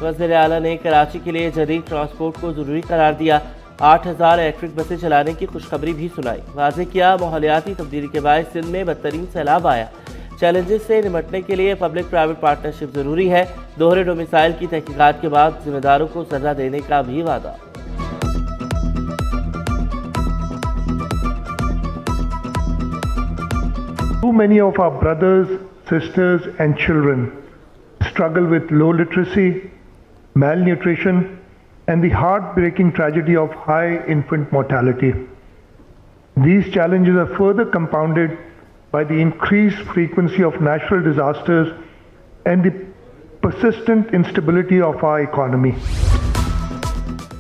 वज़ीर आला ने कराची के लिए जदीद ट्रांसपोर्ट को ज़रूरी करार दिया। 8000 इलेक्ट्रिक बसें चलाने की खुशखबरी भी सुनाई। वाज़े किया माहौलियाती तब्दीली के बाद सिंध में बदतरीन सैलाब आया। चैलेंजेस से निपटने के लिए पब्लिक प्राइवेट पार्टनरशिप जरूरी है। दोहरे डोमिसाइल की तहकीकात के बाद जिम्मेदारों को सजा देने का भी वादा। Too many of our brothers, sisters and children struggle with low literacy, malnutrition and the heartbreaking tragedy of high infant mortality. These challenges are further compounded by the increased frequency of natural disasters and the persistent instability of our economy.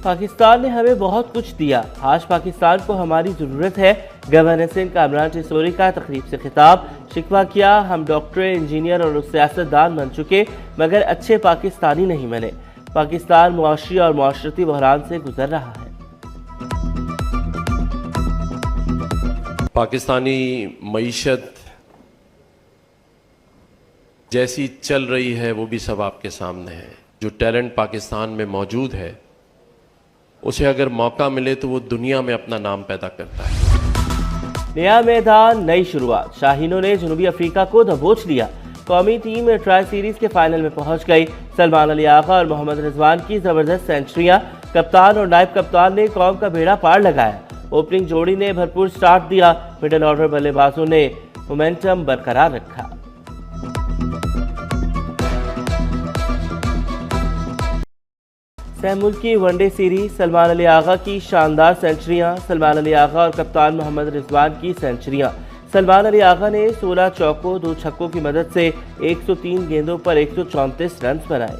Pakistan ने हमें बहुत कुछ दिया, आज पाकिस्तान को हमारी ज़रूरत है। गवर्नर सिंध कामरान चिसोरी का तकरीब से खिताब। शिकवा किया, हम डॉक्टर, इंजीनियर और सियासतदान बन चुके मगर अच्छे पाकिस्तानी नहीं बने। पाकिस्तान मुआशी और मुआशरती बहरान से गुजर रहा है। पाकिस्तानी मईशत जैसी चल रही है वो भी सब आपके सामने है। जो टैलेंट पाकिस्तान में मौजूद है उसे अगर मौका मिले तो वो दुनिया में अपना नाम पैदा करता है। नया मैदान, नई शुरुआत। शाहीनों ने जनूबी अफ्रीका को दबोच लिया। कौमी टीम ट्राई सीरीज के फाइनल में पहुंच गई। सलमान अली आगा और मोहम्मद रिजवान की जबरदस्त सेंचुरियां। कप्तान और नायब कप्तान ने कौम का बेड़ा पार लगाया। ओपनिंग जोड़ी ने भरपूर स्टार्ट दिया। मिडिल ऑर्डर बल्लेबाजों ने मोमेंटम बरकरार रखा। सहमुल्की वनडे सीरीज, सलमान अली आगा की शानदार सेंचुरियां। सलमान अली आगा और कप्तान मोहम्मद रिजवान की सेंचुरियां। सलमान अली आगा ने 16 चौकों 2 छक्कों की मदद से 103 गेंदों पर 134 रन बनाए।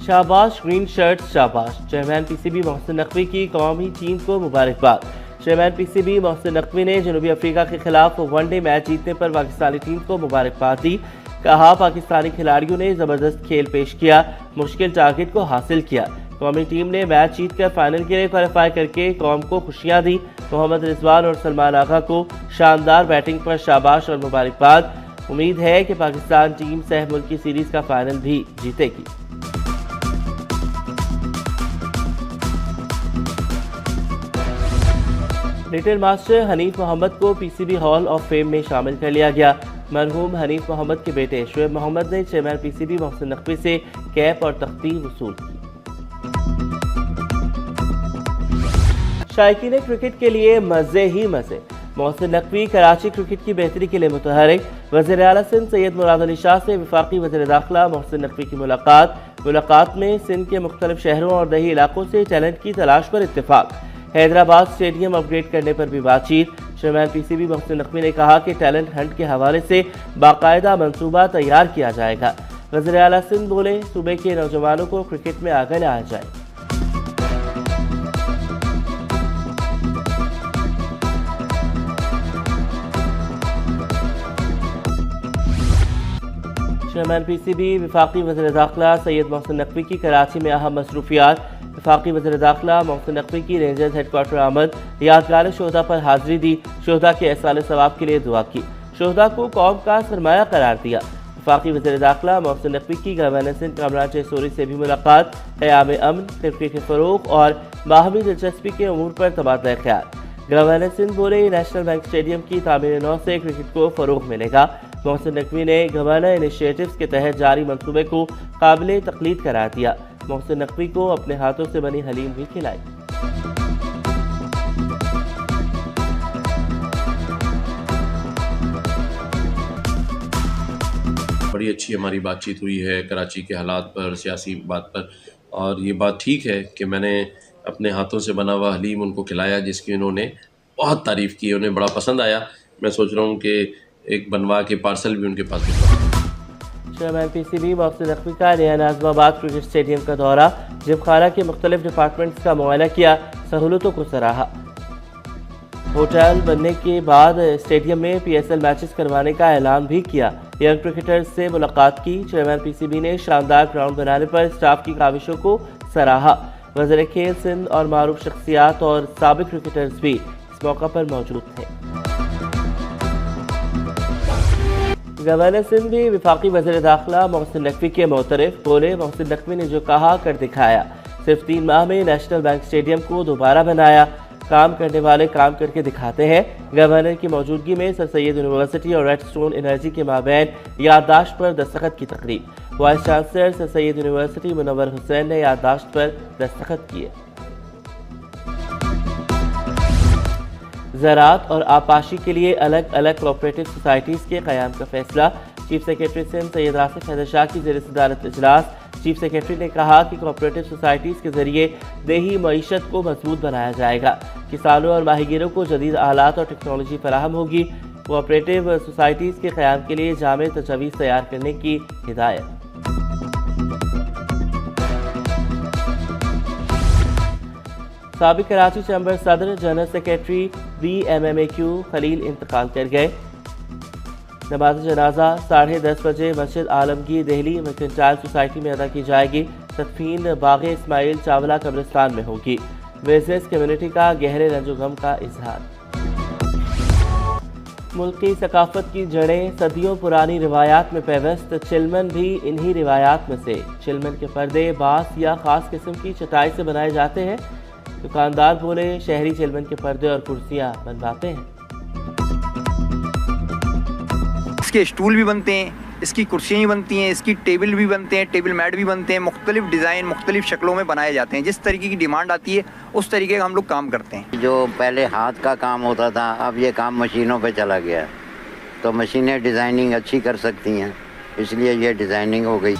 शाबाश ग्रीन शर्ट, शाबाश। चेयरमैन पीसीबी मोहसिन नकवी की कौमी टीम को मुबारकबाद। चेयरमैन पीसीबी मोहसिन नकवी ने जनूबी अफ्रीका के खिलाफ वनडे मैच जीतने पर पाकिस्तानी टीम को मुबारकबाद दी। कहा, पाकिस्तानी खिलाड़ियों ने जबरदस्त खेल पेश किया, मुश्किल टारगेट को हासिल किया। कौमी टीम ने मैच जीतकर फाइनल के लिए क्वालिफाई करके कौम को खुशियां दी। मोहम्मद रिजवान और सलमान आगा को शानदार बैटिंग पर शाबाश और मुबारकबाद। उम्मीद है कि पाकिस्तान टीम सह मुल्की सीरीज का फाइनल भी जीतेगी। लिटिल मास्टर हनीफ मोहम्मद को पीसीबी हॉल ऑफ फेम में शामिल कर लिया गया। मरहूम हनीफ मोहम्मद के बेटे शुएब मोहम्मद ने चेयरमैन पीसीबी मोहसिन नकवी से कैप और तख्ती वसूल की। शायकीन क्रिकेट के लिए मजे ही मजे। मोहसिन नकवी कराची क्रिकेट की बेहतरी के लिए मुतहरिक। वज़ीर आला सिंध सैयद मुराद अली शाह से वफाकी वज़ीर दाखिला मोहसिन नकवी की मुलाकात में सिंध के मुख्तलिफ शहरों और दही इलाकों से टैलेंट की तलाश पर इत्तेफाक। हैदराबाद स्टेडियम अपग्रेड करने पर भी बातचीत। चेयरमैन पीसीबी मोहसिन नकवी ने कहा कि टैलेंट हंट के हवाले से बाकायदा मंसूबा तैयार किया जाएगा। वज़ीर आला सिंध बोले, सूबे के नौजवानों को क्रिकेट में आगे लाया जाए। चेयरमैन पीसीबी वफाकी वज़ीर दाखिला सैयद मोहसिन नकवी की कराची में अहम मसरूफियात। वफाकी वज़ीर दाखिला मोहसिन नकवी की रेंजर्स हेडक्वार्टर आमद। यादगार शोहदा पर हाजिरी दी। शोहदा के एहसाल सवाब के लिए दुआ की। शोहदा को कौम का सरमाया करार दिया। वफाकी वज़ीर दाखिला मोहसिन नकवी की गवर्नर सिंध कामरान चिसोरी से भी मुलाकात। क़याम अमन, क्रिकेट के फ़रोग़ और बाहमी दिलचस्पी के अमूर पर तबादला ख्याल। गवर्नर सिंध बोले, नेशनल बैंक स्टेडियम की तामीर नौ से क्रिकेट को फ़रोग़ मिलेगा। मोहसिन नकवी ने गवर्नर इनिशिएटिव्स के तहत जारी मंसूबे को काबिल तक़लीद करार दिया। मोहसिन नकवी को अपने हाथों से बनी हलीम भी खिलाई। बड़ी अच्छी हमारी बातचीत हुई है कराची के हालात पर, सियासी बात पर, और ये बात ठीक है कि मैंने अपने हाथों से बना हुआ हलीम उनको खिलाया जिसकी उन्होंने बहुत तारीफ़ की, उन्हें बड़ा पसंद आया। मैं सोच रहा हूँ कि एक बनवा के पार्सल भी उनके पास भिजवा। चेयरमैन पीसीबी मोहसिन नकवी का नया नाज़िमाबाद क्रिकेट स्टेडियम का दौरा। जिमखाना के मुख्तलिफ डिपार्टमेंट्स का मुआयना किया, सहूलतों को सराहा। होटल बनने के बाद स्टेडियम में PSL मैचेस करवाने का ऐलान भी किया। यंग क्रिकेटर्स से मुलाकात की। चेयरमैन पीसीबी ने शानदार ग्राउंड बनाने पर स्टाफ की काविशों को सराहा। वज़ीर खेल सिंध और मारूफ शख्सियात और साबिक क्रिकेटर्स भी इस इस मौका पर मौजूद थे। गवर्नर सिंध भी वफाकी वज़ीर दाखिला मोहसिन नकवी के मोतरफ बोले। मोहसिन नकवी ने जो कहा कर दिखाया। सिर्फ 3 माह में नेशनल बैंक स्टेडियम को दोबारा बनाया। काम करने वाले काम करके दिखाते हैं। गवर्नर की मौजूदगी में सर सैयद यूनिवर्सिटी और रेडस्टोन एनर्जी के माबैन याददाश्त पर दस्तखत की तकरीब। Vice chancellor sir Syed university Munawwar Hussain ने याददाश्त पर दस्तखत किए। ज़राअत और आपाशी के लिए अलग अलग कोऑपरेटिव सोसाइटीज़ के क़याम का फैसला। चीफ सेक्रेटरी सिंध सैयद रासिफ हैदर शाह की ज़ेर सदारत इजलास। चीफ सेक्रेटरी ने कहा कि कोऑपरेटिव सोसाइटीज़ के ज़रिए देही मईशत को मजबूत बनाया जाएगा। किसानों और माहीगीरों को जदीद आलात और टेक्नोलॉजी फराहम होगी। कोऑपरेटिव सोसाइटीज़ के क़याम के लिए जामे तजवीज़ तैयार करने की हिदायत। साबिक कराची चैम्बर सदर जनरल सेक्रेटरी BMMAQ खलील इंतकाल कर गए। नमाज जनाजा 10:30 बजे मस्जिद आलमगीर दिल्ली मर्केंटाइल सोसाइटी में अदा की जाएगी। तदफीन बाग़ इस्माइल चावला कब्रिस्तान में होगी। बिजनेस कम्युनिटी का गहरे रंजो गम का इजहार। मुल्क की सकाफत की जड़ें सदियों पुरानी रिवायात में पेवस्त। चिलमन भी इन्हीं रिवायात में से। चिलमन के पर्दे बांस या ख़ास किस्म की चटाई से बनाए जाते हैं। दुकानदार बोले शहरी चिलमन के पर्दे और कुर्सियां बनवाते हैं। इसके स्टूल भी बनते हैं, इसकी कुर्सियाँ भी बनती हैं, इसकी टेबल भी बनते हैं, टेबल मैट भी बनते हैं। मुख्तलिफ डिज़ाइन मुख्तलिफ शक्लों में बनाए जाते हैं। जिस तरीके की डिमांड आती है उस तरीके का हम लोग काम करते हैं। जो पहले हाथ का काम होता था अब ये काम मशीनों पे चला गया, तो मशीनें डिज़ाइनिंग अच्छी कर सकती हैं, इसलिए ये डिज़ाइनिंग हो गई।